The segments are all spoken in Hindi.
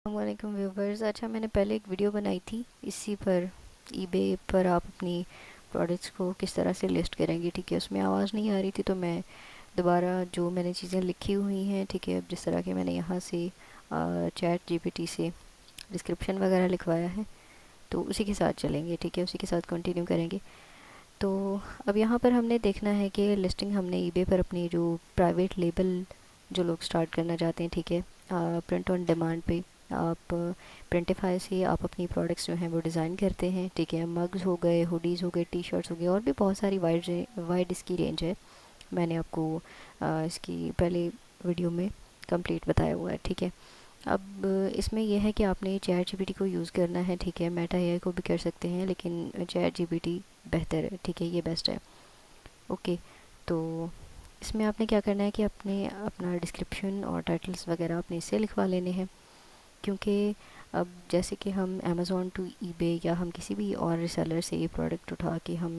वालेकुम व्यूवर्स। अच्छा, मैंने पहले एक वीडियो बनाई थी इसी पर, ईबे पर आप अपनी प्रोडक्ट्स को किस तरह से लिस्ट करेंगे। ठीक है, उसमें आवाज़ नहीं आ रही थी तो मैं दोबारा जो मैंने चीज़ें लिखी हुई हैं, ठीक है, जिस तरह के मैंने यहाँ से चैट जीपीटी से डिस्क्रिप्शन वगैरह लिखवाया है, तो उसी के साथ चलेंगे। ठीक है, उसी के साथ कंटिन्यू करेंगे। तो अब यहाँ पर हमने देखना है कि लिस्टिंग हमने ईबे पर अपनी जो प्राइवेट लेबल जो लोग स्टार्ट करना चाहते हैं, ठीक है, प्रिंट ऑन डिमांड पे आप प्रिंटिफाई से आप अपनी प्रोडक्ट्स जो हैं वो डिज़ाइन करते हैं। ठीक है, मग्स हो गए, हुडीज़ हो गए, टी शर्ट्स हो गए, और भी बहुत सारी वाइड इसकी रेंज है। मैंने आपको इसकी पहले वीडियो में कंप्लीट बताया हुआ है। ठीक है, अब इसमें यह है कि आपने चैट जीपीटी को यूज़ करना है। ठीक है, मेटा एआई को भी कर सकते हैं, लेकिन चैट जीपीटी बेहतर है। ठीक है, ये बेस्ट है। ओके, तो इसमें आपने क्या करना है कि अपने अपना डिस्क्रिप्शन और टाइटल्स वगैरह आपने इससे लिखवा लेने हैं, क्योंकि अब जैसे कि हम अमेज़ोन टू ईबे या हम किसी भी और रिसेलर से ये प्रोडक्ट उठा के हम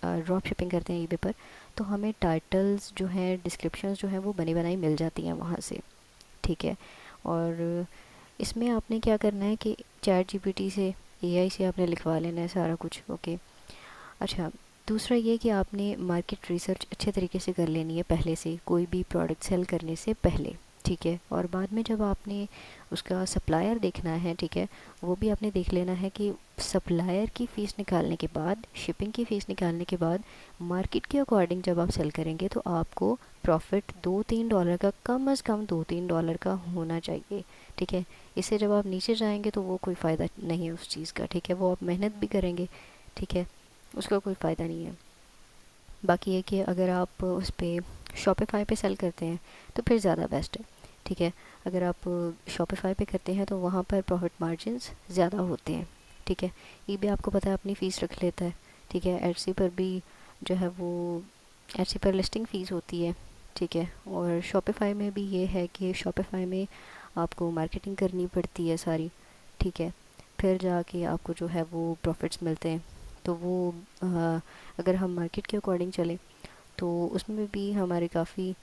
ड्रॉप शिपिंग करते हैं ईबे पर, तो हमें टाइटल्स जो हैं, डिस्क्रिप्शंस जो हैं, वो बनी बनाई मिल जाती हैं वहाँ से। ठीक है, और इसमें आपने क्या करना है कि चैट जीपीटी से, एआई से आपने लिखवा लेना है सारा कुछ। ओके, अच्छा, दूसरा ये कि आपने मार्केट रिसर्च अच्छे तरीके से कर लेनी है पहले से, कोई भी प्रोडक्ट सेल करने से पहले। ठीक है, और बाद में जब आपने उसका सप्लायर देखना है, ठीक है, वो भी आपने देख लेना है कि सप्लायर की फ़ीस निकालने के बाद, शिपिंग की फ़ीस निकालने के बाद, मार्केट के अकॉर्डिंग जब आप सेल करेंगे तो आपको प्रॉफिट $2-3 का, कम अज़ कम $2-3 का होना चाहिए। ठीक है, इससे जब आप नीचे जाएंगे तो वो कोई फ़ायदा नहीं है उस चीज़ का। ठीक है, वो आप मेहनत भी करेंगे, ठीक है, उसका कोई फ़ायदा नहीं है। बाकी ये कि अगर आप उस पर शॉपिफाई पे सेल करते हैं तो फिर ज़्यादा बेस्ट है। ठीक है, अगर आप शॉपिफाई पे करते हैं तो वहाँ पर प्रॉफिट मार्जिन्स ज़्यादा होते हैं। ठीक है, ईबे आपको पता है अपनी फ़ीस रख लेता है। ठीक है, एटसी पर भी जो है वो, एटसी पर लिस्टिंग फ़ीस होती है। ठीक है, और शॉपिफाई में भी ये है कि शॉपिफाई में आपको मार्केटिंग करनी पड़ती है सारी। ठीक है, फिर जाके आपको जो है वो प्रॉफिट्स मिलते हैं। तो वो अगर हम मार्केट के अकॉर्डिंग चलें तो उसमें भी हमारे काफ़ी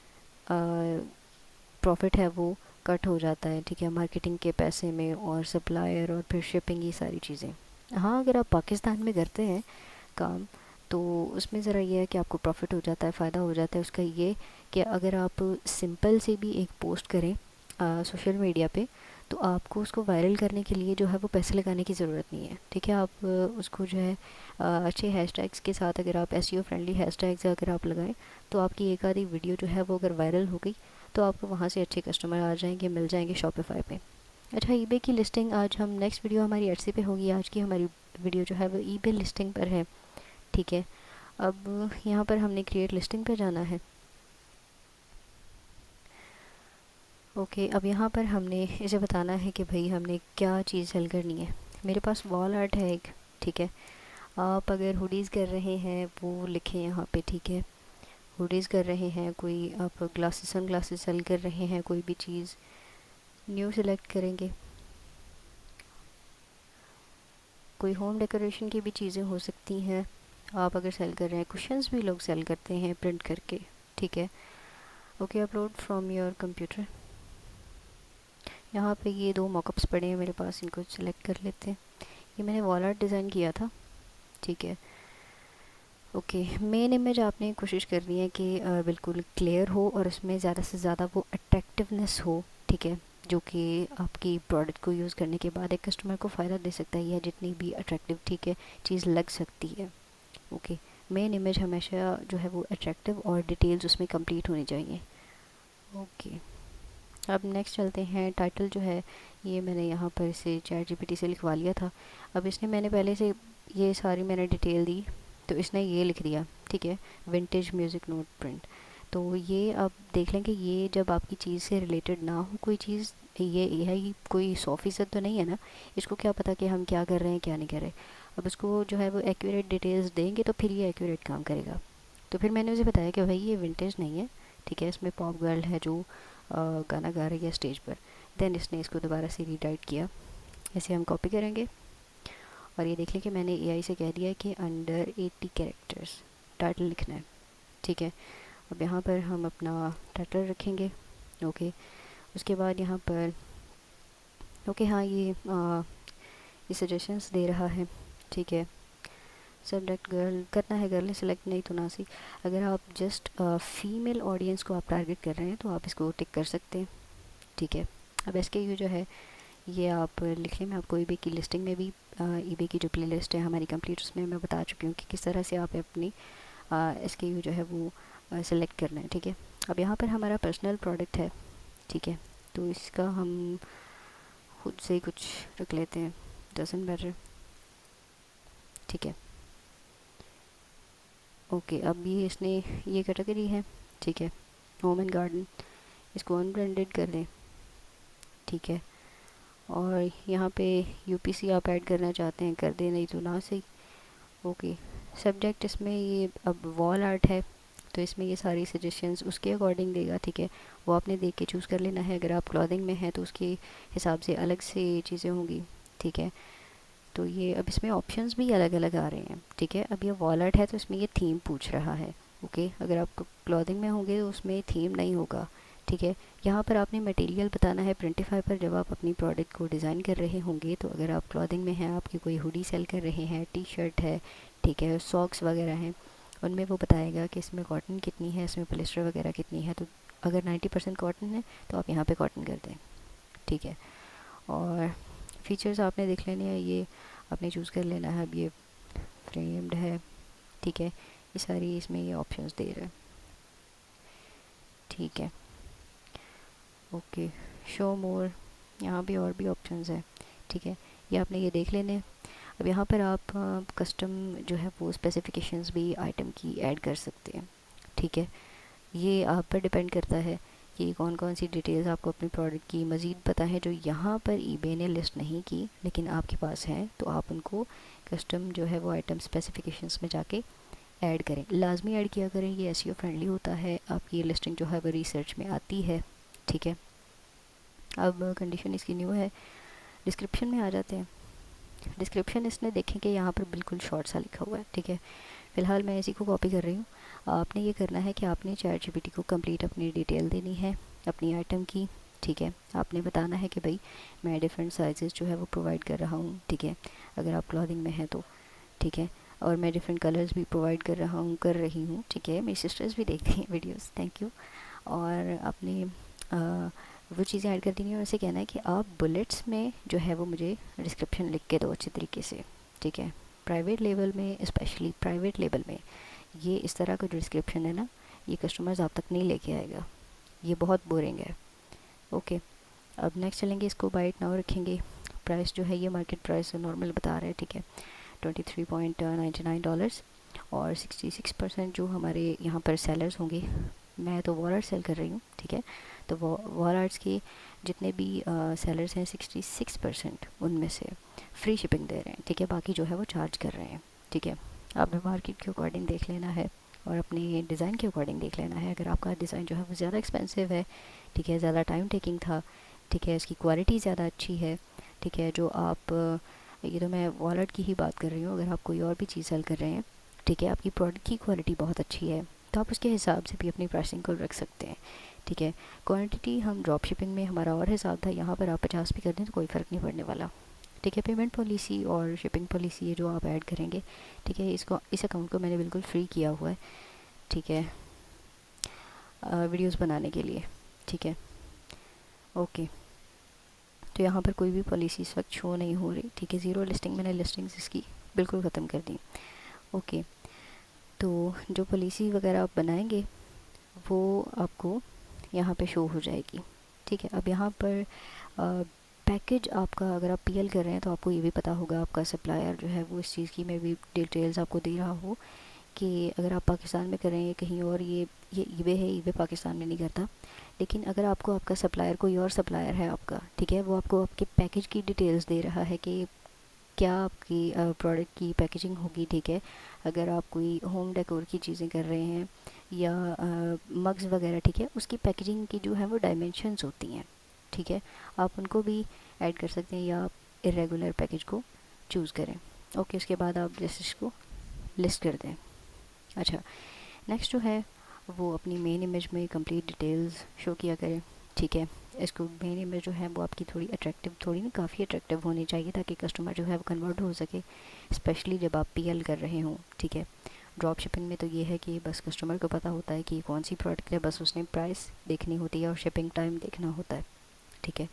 प्रॉफिट है वो कट हो जाता है। ठीक है, मार्केटिंग के पैसे में और सप्लायर और फिर शिपिंग, ये सारी चीज़ें। हाँ, अगर आप पाकिस्तान में करते हैं काम तो उसमें ज़रा ये है कि आपको प्रॉफिट हो जाता है, फ़ायदा हो जाता है उसका ये कि अगर आप सिंपल से भी एक पोस्ट करें सोशल मीडिया पे, तो आपको उसको वायरल करने के लिए जो है वो पैसे लगाने की ज़रूरत नहीं है। ठीक है, आप उसको जो है अच्छे हैशटैग्स के साथ, अगर आप एसईओ फ्रेंडली हैशटैग्स अगर आप लगाएं, तो आपकी एक आधी वीडियो जो है वो अगर वायरल हो गई तो आपको वहाँ से अच्छे कस्टमर आ जाएंगे, मिल जाएंगे शॉपिफाई पे। अच्छा, ईबे की लिस्टिंग आज हम, नेक्स्ट वीडियो हमारी एटसी पे होगी। आज की हमारी वीडियो जो है वो ईबे लिस्टिंग पर है। ठीक है, अब यहाँ पर हमने क्रिएट लिस्टिंग पे जाना है। ओके, अब यहाँ पर हमने इसे बताना है कि भाई हमने क्या चीज़ सेल करनी है। मेरे पास वॉल आर्ट है एक। ठीक है, आप अगर हुडीज़ कर रहे हैं वो लिखें यहाँ पे। ठीक है, हुडीज़ कर रहे हैं, कोई आप ग्लासेस, सन ग्लासेस सेल कर रहे हैं, कोई भी चीज़ न्यू सेलेक्ट करेंगे। कोई होम डेकोरेशन की भी चीज़ें हो सकती हैं। आप अगर सेल कर रहे हैं, कुशन्स भी लोग सेल करते हैं प्रिंट करके। ठीक है, okay, upload from your computer. यहाँ पे ये दो मॉकअप्स पड़े हैं मेरे पास, इनको सेलेक्ट कर लेते हैं। ये मैंने वॉल आर्ट डिज़ाइन किया था। ठीक है, ओके, मेन इमेज आपने कोशिश करनी है कि बिल्कुल क्लियर हो और उसमें ज़्यादा से ज़्यादा वो अट्रैक्टिवनेस हो। ठीक है, जो कि आपकी प्रोडक्ट को यूज़ करने के बाद एक कस्टमर को फ़ायदा दे सकता है, या जितनी भी अट्रैक्टिव, ठीक है, चीज़ लग सकती है। ओके, मेन इमेज हमेशा जो है वो अट्रैक्टिव और डिटेल्स उसमें कंप्लीट होनी चाहिए। ओके, अब नेक्स्ट चलते हैं। टाइटल जो है ये मैंने यहाँ पर से चैट जीपीटी से लिखवा लिया था। अब इसने, मैंने पहले से ये सारी मैंने डिटेल दी तो इसने ये लिख दिया। ठीक है, विंटेज म्यूज़िक नोट प्रिंट। तो ये आप देख लें कि ये जब आपकी चीज़ से रिलेटेड ना हो कोई चीज़, ये एआई कोई 100% तो नहीं है ना, इसको क्या पता कि हम क्या कर रहे हैं क्या नहीं कर रहे। अब इसको जो है वो एक्यूरेट डिटेल्स देंगे तो फिर ये एक्यूरेट काम करेगा। तो फिर मैंने उसे बताया कि भाई ये विंटेज नहीं है। ठीक है, इसमें पॉप गर्ल है जो गाना गा रही है स्टेज पर। देन इसने इसको दोबारा से रीटाइट किया। ऐसे हम कॉपी करेंगे और ये देख लें कि मैंने एआई से कह दिया कि अंडर 80 कैरेक्टर्स टाइटल लिखना है। ठीक है, अब यहाँ पर हम अपना टाइटल रखेंगे। ओके, उसके बाद यहाँ पर ओके हाँ, ये सजेशंस दे रहा है, ठीक है। सब्जेक्ट गर्ल करना है, गर्ल सेलेक्ट, नहीं तो ना सी। अगर आप जस्ट फीमेल ऑडियंस को आप टारगेट कर रहे हैं तो आप इसको टिक कर सकते हैं, ठीक है। अब SKU जो है ये आप लिख लें, मैं आपको ईबे की लिस्टिंग में भी ईबे की जो प्लेलिस्ट है हमारी कंप्लीट, उसमें मैं बता चुकी हूँ कि किस तरह से आप अपनी SKU जो है वो सेलेक्ट करना है, ठीक है। अब यहाँ पर हमारा पर्सनल प्रोडक्ट है, ठीक है, तो इसका हम खुद से ही कुछ रख लेते हैं, डजंट मैटर, ठीक है। ओके, अब ये इसने ये कैटेगरी है, ठीक है, होम एंड गार्डन, इसको अनब्रांडेड कर दें, ठीक है। और यहाँ पे UPC आप ऐड करना चाहते हैं कर दें, नहीं तो ना सही। ओके, सब्जेक्ट इसमें ये अब वॉल आर्ट है, तो इसमें ये सारी सजेशंस उसके अकॉर्डिंग देगा, ठीक है। वो आपने देख के चूज़ कर लेना है। अगर आप क्लॉथिंग में हैं तो उसके हिसाब से अलग से चीज़ें होंगी, ठीक है। तो ये अब इसमें ऑप्शंस भी अलग अलग आ रहे हैं, ठीक है। अब ये वॉल आर्ट है तो इसमें ये थीम पूछ रहा है, ओके। अगर आप क्लॉथिंग में होंगे तो उसमें थीम नहीं होगा, ठीक है। यहाँ पर आपने मटेरियल बताना है प्रिंटिफाई पर जब आप अपनी प्रोडक्ट को डिज़ाइन कर रहे होंगे। तो अगर आप क्लॉथिंग में हैं, आपकी कोई हुडी सेल कर रहे हैं, T-शर्ट है, ठीक है, सॉक्स वगैरह हैं, उनमें वो बताएगा कि इसमें कॉटन कितनी है, इसमें पॉलिस्टर वगैरह कितनी है। तो अगर 90% कॉटन है तो आप यहाँ पे कॉटन कर दें, ठीक है। और फीचर्स आपने देख लेने हैं, ये आपने चूज़ कर लेना है। अब ये फ्रेम्ड है, ठीक है, ये सारी इसमें ये ऑप्शंस दे रहे हैं, ठीक है। ओके, शो मोर, यहाँ भी और भी ऑप्शंस है, ठीक है, ये आपने ये देख लेने हैं। अब यहाँ पर आप कस्टम जो है वो स्पेसिफिकेशंस भी आइटम की ऐड कर सकते हैं, ठीक है। ये आप पर डिपेंड करता है कि कौन कौन सी डिटेल्स आपको अपने प्रोडक्ट की मज़ीद पता है जो यहाँ पर ईबे ने लिस्ट नहीं की लेकिन आपके पास हैं, तो आप उनको कस्टम जो है वो आइटम स्पेसिफिकेशंस में जाके ऐड करें, लाजमी ऐड किया करें। ये SEO फ्रेंडली होता है, आपकी लिस्टिंग जो है वो रिसर्च में आती है, ठीक है। अब कंडीशन इसकी न्यू है। डिस्क्रिप्शन में आ जाते हैं। डिस्क्रिप्शन इसने देखें कि यहाँ पर बिल्कुल शॉर्ट सा लिखा हुआ है, ठीक है। फ़िलहाल मैं इसी को कॉपी कर रही हूँ। आपने ये करना है कि आपने ChatGPT को कंप्लीट अपनी डिटेल देनी है अपनी आइटम की, ठीक है। आपने बताना है कि भाई मैं डिफरेंट साइजेस जो है वो प्रोवाइड कर रहा हूँ, ठीक है, अगर आप क्लॉथिंग में हैं तो, ठीक है। और मैं डिफरेंट कलर्स भी प्रोवाइड कर रही हूँ, ठीक है। मेरी सिस्टर्स भी देखती हैं वीडियोस, थैंक यू। और आपने वो चीज़ें ऐड कर देनी है और उसे कहना है कि आप बुलेट्स में जो है वो मुझे डिस्क्रिप्शन लिख के दो अच्छे तरीके से, ठीक है। प्राइवेट लेवल में, स्पेशली प्राइवेट लेवल में ये इस तरह का जो डिस्क्रिप्शन है ना, ये कस्टमर्स आप तक नहीं लेके आएगा, ये बहुत बोरिंग है, ओके। अब नेक्स्ट चलेंगे, इसको बाइट नाउ रखेंगे। प्राइस जो है ये मार्केट प्राइस नॉर्मल बता रहे हैं, ठीक है, $23.99। और 66% जो हमारे यहाँ पर सेलर्स होंगे, मैं तो वॉल आर्ट सेल कर रही हूँ, ठीक है। तो वॉल आर्ट्स के जितने भी सेलर्स हैं 66% उनमें से फ्री शिपिंग दे रहे हैं, ठीक है। बाकी जो है वो चार्ज कर रहे हैं, ठीक है। आपने मार्केट के अकॉर्डिंग देख लेना है और अपने डिज़ाइन के अकॉर्डिंग देख लेना है। अगर आपका डिज़ाइन जो है वो ज़्यादा एक्सपेंसिव है, ठीक है, ज़्यादा टाइम टेकिंग था, ठीक है, इसकी क्वालिटी ज़्यादा अच्छी है, ठीक है, जो आप ये तो मैं वॉलेट की ही बात कर रही हूँ, अगर आप कोई और भी चीज़ सेल कर रहे हैं, ठीक है, आपकी प्रोडक्ट की क्वालिटी बहुत अच्छी है, तो आप उसके हिसाब से भी अपनी प्राइसिंग को रख सकते हैं, ठीक है। क्वांटिटी हम ड्रॉप शिपिंग में हमारा और हिसाब था, यहाँ पर आप 50 भी कर दें तो कोई फ़र्क नहीं पड़ने वाला, ठीक है। पेमेंट पॉलिसी और शिपिंग पॉलिसी है जो आप ऐड करेंगे, ठीक है। इस अकाउंट को मैंने बिल्कुल फ्री किया हुआ है, ठीक है, वीडियोस बनाने के लिए, ठीक है, ओके। तो यहाँ पर कोई भी पॉलिसी इस वक्त शो नहीं हो रही, ठीक है। ज़ीरो लिस्टिंग, मैंने लिस्टिंग्स इसकी बिल्कुल ख़त्म कर दी, ओके। तो जो पॉलिसी वगैरह आप बनाएंगे वो आपको यहाँ पे शो हो जाएगी, ठीक है। अब यहाँ पर पैकेज आपका, अगर आप PL कर रहे हैं तो आपको ये भी पता होगा, आपका सप्लायर जो है वो इस चीज़ की मैं भी डिटेल्स आपको दे रहा हो कि अगर आप पाकिस्तान में कर रहे हैं कहीं और, ये ईबे है, ईबे पाकिस्तान में नहीं करता। लेकिन अगर आपको आपका सप्लायर कोई और सप्लायर है आपका, ठीक है, वो आपको आपके पैकेज की डिटेल्स दे रहा है कि क्या आपकी प्रोडक्ट की पैकेजिंग होगी, ठीक है। अगर आप कोई होम डेकोर की चीज़ें कर रहे हैं या मग्स वगैरह, ठीक है, उसकी पैकेजिंग की जो है वो डायमेंशंस होती हैं, ठीक है, आप उनको भी ऐड कर सकते हैं या आप इरेगुलर पैकेज को चूज़ करें, ओके। उसके बाद आप जैसे इसको लिस्ट कर दें। अच्छा, नेक्स्ट जो है वो अपनी मेन इमेज में कंप्लीट डिटेल्स शो किया करें, ठीक है। इसको मेन इमेज जो है वो आपकी थोड़ी अट्रैक्टिव, थोड़ी नहीं काफ़ी अट्रैक्टिव होनी चाहिए, ताकि कस्टमर जो है वो कन्वर्ट हो सके, स्पेशली जब आप पीएल कर रहे हों, ठीक है। ड्रॉप शिपिंग में तो ये है कि बस कस्टमर को पता होता है कि कौन सी प्रोडक्ट है, बस उसने प्राइस देखनी होती है और शिपिंग टाइम देखना होता है, ठीक है।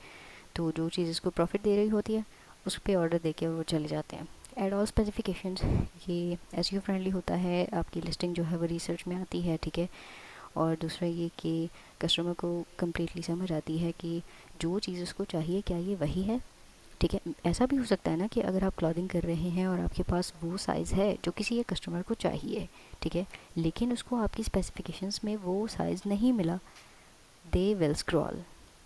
तो जो चीज़ इसको प्रॉफिट दे रही होती है उस पर ऑर्डर दे के वो चले जाते हैं। एड ऑल स्पेसिफिकेशंस, ये एसईओ फ्रेंडली होता है, आपकी लिस्टिंग जो है वो रिसर्च में आती है, ठीक है। और दूसरा ये कि कस्टमर को कम्प्लीटली समझ आती है कि जो चीज़ उसको चाहिए क्या ये वही है, ठीक है। ऐसा भी हो सकता है ना कि अगर आप क्लॉथिंग कर रहे हैं और आपके पास वो साइज़ है जो किसी एक कस्टमर को चाहिए, ठीक है, लेकिन उसको आपकी स्पेसिफिकेशंस में वो साइज़ नहीं मिला, they will scroll,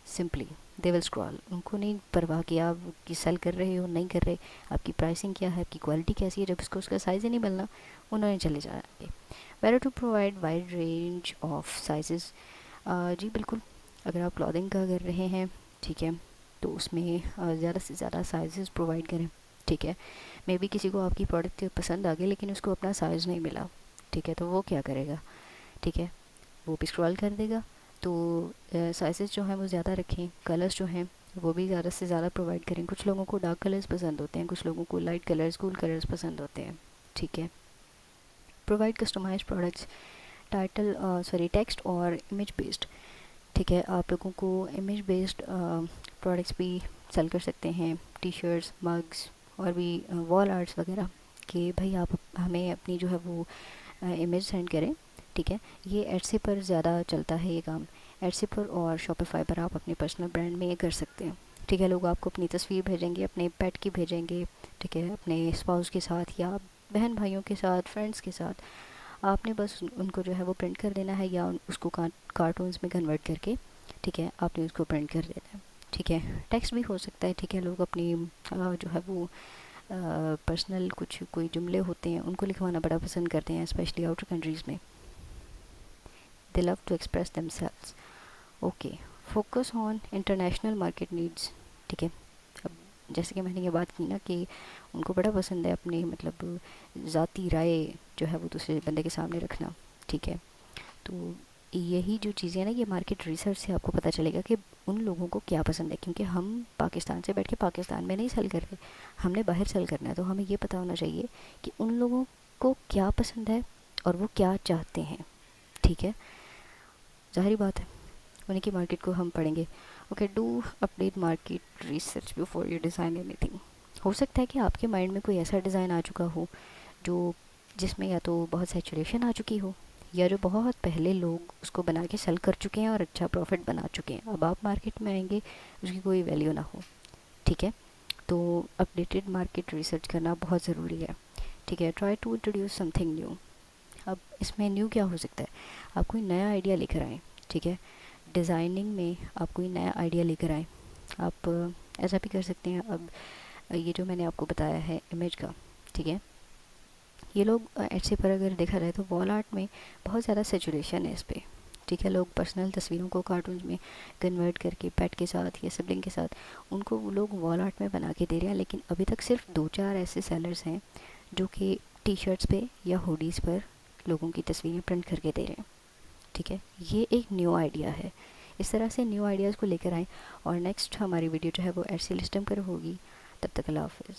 simply they will scroll. उनको नहीं परवाह कि आप कि सेल कर रहे हो नहीं कर रहे, आपकी प्राइसिंग क्या है, आपकी क्वालिटी कैसी है, जब उसको उसका साइज़ ही नहीं मिलना उन्होंने चले जाएंगे। Better to provide wide range of sizes, जी बिल्कुल। अगर आप क्लॉथिंग का कर रहे हैं, ठीक है, तो उसमें ज़्यादा से ज़्यादा साइजेस प्रोवाइड करें, ठीक है। मे बी किसी को आपकी प्रोडक्ट पसंद आ गई लेकिन उसको अपना साइज़ नहीं मिला, ठीक है, तो वो क्या करेगा, ठीक है, वो भी स्क्रॉल कर देगा। तो साइजेस जो हैं वो ज़्यादा रखें, कलर्स जो हैं वो भी ज़्यादा से ज़्यादा प्रोवाइड करें। कुछ लोगों को डार्क कलर्स पसंद होते हैं, कुछ लोगों को लाइट कलर्स, कूल कलर्स पसंद होते हैं, ठीक है। Provide customized products, title sorry text और इमेज बेस्ड, ठीक है। आप लोगों को इमेज बेस्ड प्रोडक्ट्स भी सेल कर सकते हैं, टी शर्ट्स, मग्स और भी वॉल आर्ट्स वगैरह, कि भाई आप हमें अपनी जो है वो इमेज सेंड करें, ठीक है। ये एडसे पर ज़्यादा चलता है ये काम, एडसे पर और शॉपिफाई पर आप अपने पर्सनल ब्रांड में ये कर सकते हैं, ठीक है। लोग आपको अपनी तस्वीर भेजेंगे, अपने पेट की भेजेंगे, ठीक है, अपने स्पाउस के साथ या बहन भाइयों के साथ, फ्रेंड्स के साथ। आपने बस उनको जो है वो प्रिंट कर देना है या उसको कार्टून्स में कन्वर्ट करके, ठीक है, आपने उसको प्रिंट कर देना है, ठीक है। टेक्स्ट भी हो सकता है, ठीक है। लोग अपनी जो है वो पर्सनल कुछ कोई जुमले होते हैं उनको लिखवाना बड़ा पसंद करते हैं, स्पेशली आउटर कंट्रीज़ में। They love to express themselves, okay. Focus on international market needs, ठीक है। अब जैसे कि मैंने ये बात की ना कि उनको बड़ा पसंद है अपनी मतलब ज़ाती राय जो है वो दूसरे बंदे के सामने रखना, ठीक है। तो यही जो चीज़ें हैं ना, ये मार्केट रिसर्च से आपको पता चलेगा कि उन लोगों को क्या पसंद है, क्योंकि हम पाकिस्तान से बैठ के पाकिस्तान में नहीं सेल कर रहे, हमने बाहर सेल करना है। तो हमें ये पता होना चाहिए कि उन लोगों को क्या पसंद है और वो क्या चाहते हैं, ठीक है। ज़ाहिर बात है उन्हीं की मार्केट को हम पढ़ेंगे। Okay, do update market research before you design anything. हो सकता है कि आपके माइंड में कोई ऐसा डिज़ाइन आ चुका हो जो जिसमें या तो बहुत सैचुरेशन आ चुकी हो, या जो बहुत पहले लोग उसको बना के सेल कर चुके हैं और अच्छा प्रॉफिट बना चुके हैं, अब आप मार्केट में आएंगे उसकी कोई वैल्यू ना हो, ठीक है। तो अपडेटेड मार्केट रिसर्च करना बहुत ज़रूरी है, ठीक है। Try to introduce something new. अब इसमें न्यू क्या हो सकता है, आप कोई नया आइडिया लेकर आएँ, ठीक है। डिज़ाइनिंग में आप कोई नया आइडिया लेकर आएँ। आप ऐसा भी कर सकते हैं। अब ये जो मैंने आपको बताया है इमेज का, ठीक है, ये लोग ऐसे पर अगर देखा जाए तो वॉल आर्ट में बहुत ज़्यादा सेचुरेशन है इस पर, ठीक है। लोग पर्सनल तस्वीरों को कार्टून में कन्वर्ट करके पेट के साथ या सिबलिंग के साथ उनको वो लोग वॉल आर्ट में बना के दे रहे हैं, लेकिन अभी तक सिर्फ 2-4 ऐसे सेलर्स हैं जो कि टी शर्ट्स पे या हुडीज़ पर लोगों की तस्वीरें प्रिंट करके दे रहे हैं, ठीक है। ये एक न्यू आइडिया है। इस तरह से न्यू आइडियाज़ को लेकर आएँ और नेक्स्ट हमारी वीडियो जो है वो ऐसे लिस्टम पर होगी। तब तक अल्लाह हाफ़िज़।